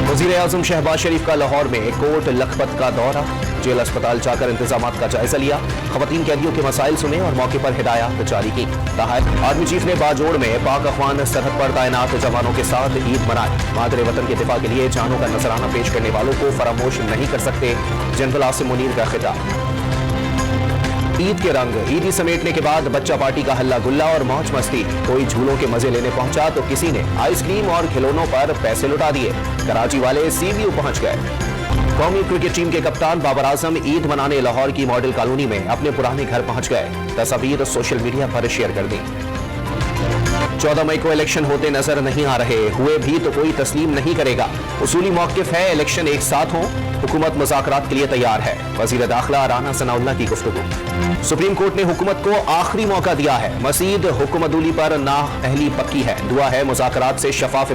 वज़ीर-ए-आज़म शहबाज शरीफ का लाहौर में कोट लखपत का दौरा, जेल अस्पताल जाकर इंतजामात का जायजा लिया, खवातीन कैदियों के मसाइल सुने और मौके पर हिदायत जारी की। कहा आर्मी चीफ ने बाजोड़ में पाक अफगान सरहद पर तैनात जवानों के साथ ईद मनाई। मादरे वतन के दिफा के लिए जानों का नजराना पेश करने वालों को फरामोश नहीं कर सकते, जनरल आसिम मुनीर का खिताब। ईद के रंग, ईदी समेटने के बाद बच्चा पार्टी का हल्ला गुल्ला और मौज मस्ती। कोई झूलों के मजे लेने पहुंचा तो किसी ने आइसक्रीम और खिलौनों पर पैसे लुटा दिए। कराची वाले सीबीयू पहुंच गए। कौमी क्रिकेट टीम के कप्तान बाबर आजम ईद मनाने लाहौर की मॉडल कॉलोनी में अपने पुराने घर पहुंच गए। तस्वीर सोशल मीडिया पर शेयर कर दी। 14 मई को इलेक्शन होते नजर नहीं आ रहे, हुए भी तो कोई तस्लीम नहीं करेगा। उसूली मौक़िफ़ है इलेक्शन एक साथ हो, हुकूमत मुज़ाकरात के लिए तैयार है। वज़ीर दाखिला राना सनाउल्लाह की गुफ्तगू। सुप्रीम कोर्ट ने हुकूमत को आखिरी मौका दिया है, मज़ीद हुक्म अदूली पर नाअहली पक्की है। दुआ है मुज़ाकरात से शफाफ